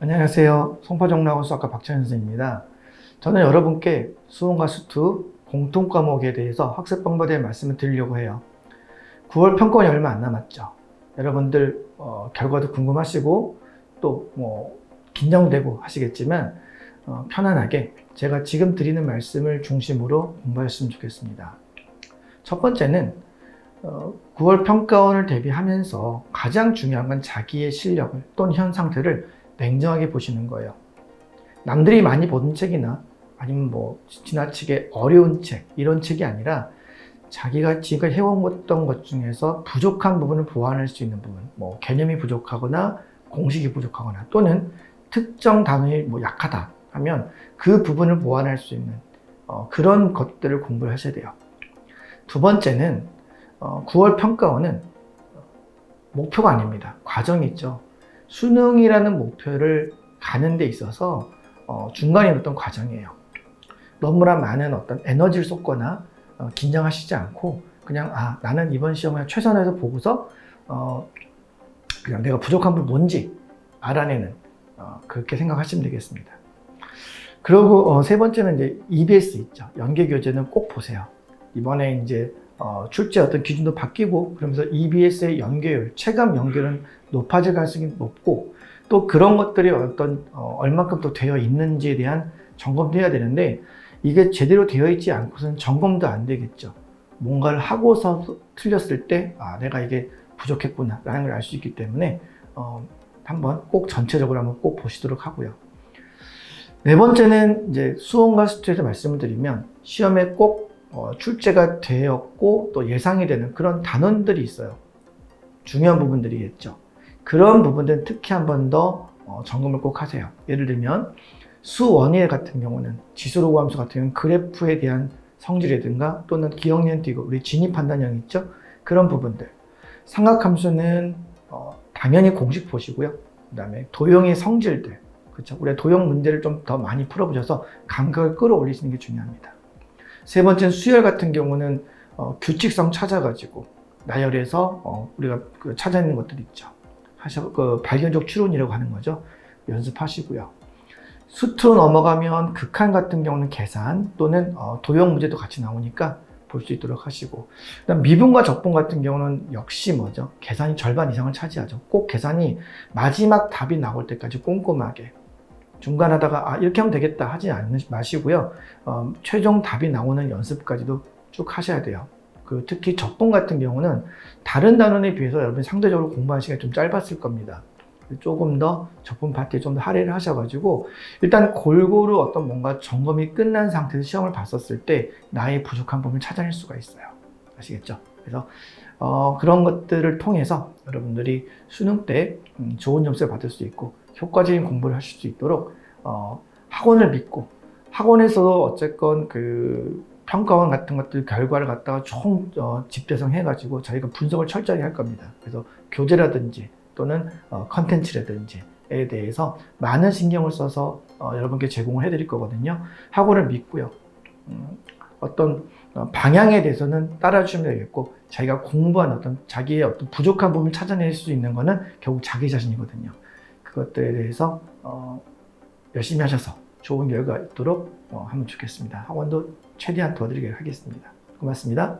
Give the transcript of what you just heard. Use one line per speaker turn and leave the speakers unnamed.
안녕하세요. 송파정락원 수학과 박찬현 선생님입니다. 저는 여러분께 수원과 수투 공통 과목에 대해서 학습 방법에 대해 말씀을 드리려고 해요. 9월 평가원이 얼마 안 남았죠. 여러분들 결과도 궁금하시고 또 긴장되고 하시겠지만 편안하게 제가 지금 드리는 말씀을 중심으로 공부하셨으면 좋겠습니다. 첫 번째는 9월 평가원을 대비하면서 가장 중요한 건 자기의 실력을 또는 현 상태를 냉정하게 보시는 거예요. 남들이 많이 보는 책이나 아니면 지나치게 어려운 책, 이런 책이 아니라 자기가 지금 해온 것 중에서 부족한 부분을 보완할 수 있는 부분, 개념이 부족하거나 공식이 부족하거나 또는 특정 단어에 약하다 하면 그 부분을 보완할 수 있는 그런 것들을 공부를 하셔야 돼요. 두 번째는 9월 평가원은 목표가 아닙니다. 과정이 있죠. 수능이라는 목표를 가는 데 있어서 중간에 어떤 과정이에요. 너무나 많은 어떤 에너지를 쏟거나 긴장하시지 않고 그냥 나는 이번 시험에 최선을 보고서 그냥 내가 부족한 부분 뭔지 알아내는 그렇게 생각하시면 되겠습니다. 그리고 세 번째는 이제 EBS 있죠. 연계교재는 꼭 보세요. 이번에 이제 출제 어떤 기준도 바뀌고 그러면서 EBS의 연계율, 체감 연결은 높아질 가능성이 높고 또 그런 것들이 얼만큼 또 되어 있는지에 대한 점검도 해야 되는데 이게 제대로 되어 있지 않고서는 점검도 안 되겠죠. 뭔가를 하고서 틀렸을 때 내가 이게 부족했구나 라는 걸 알 수 있기 때문에 한번 꼭 전체적으로 한번 꼭 보시도록 하고요. 네 번째는 이제 수원과 수투에서 말씀을 드리면 시험에 꼭 출제가 되었고 또 예상이 되는 그런 단원들이 있어요. 중요한 부분들이겠죠. 그런 부분들은 특히 한 번 더 점검을 꼭 하세요. 예를 들면 수원일 같은 경우는 지수로그 함수 같은 경우는 그래프에 대한 성질이라든가 또는 기억년 띄고 우리 진입 판단형 있죠. 그런 부분들. 삼각함수는 당연히 공식 보시고요. 그 다음에 도형의 성질들, 그렇죠. 우리 도형 문제를 좀 더 많이 풀어보셔서 감각을 끌어올리시는 게 중요합니다. 세 번째는 수열 같은 경우는 규칙성 찾아가지고 나열해서 우리가 찾아내는 것들 있죠. 발견적 추론이라고 하는 거죠. 연습하시고요. 수투로 넘어가면 극한 같은 경우는 계산 또는 도형 문제도 같이 나오니까 볼 수 있도록 하시고, 그다음 미분과 적분 같은 경우는 역시 계산이 절반 이상을 차지하죠. 꼭 계산이 마지막 답이 나올 때까지 꼼꼼하게 중간 하다가 이렇게 하면 되겠다 하지 마시고요. 최종 답이 나오는 연습까지도 쭉 하셔야 돼요. 특히 적분 같은 경우는 다른 단원에 비해서 여러분이 상대적으로 공부하는 시간이 좀 짧았을 겁니다. 조금 더 적분 파트에 좀 더 할애를 하셔가지고 일단 골고루 뭔가 점검이 끝난 상태에서 시험을 봤었을 때 나의 부족한 부분을 찾아낼 수가 있어요. 아시겠죠? 그래서 그런 것들을 통해서 여러분들이 수능 때 좋은 점수를 받을 수 있고 효과적인 공부를 하실 수 있도록 학원을 믿고, 학원에서도 어쨌건 평가원 같은 것들 결과를 갖다가 총 집대성 해가지고 저희가 분석을 철저히 할 겁니다. 그래서 교재라든지 또는 컨텐츠라든지에 대해서 많은 신경을 써서 여러분께 제공을 해드릴 거거든요. 학원을 믿고요. 어떤 방향에 대해서는 따라주시면 되겠고, 자기가 공부한 자기의 부족한 부분을 찾아낼 수 있는 거는 결국 자기 자신이거든요. 그것들에 대해서 열심히 하셔서 좋은 결과 있도록 하면 좋겠습니다. 학원도 최대한 도와드리도록 하겠습니다. 고맙습니다.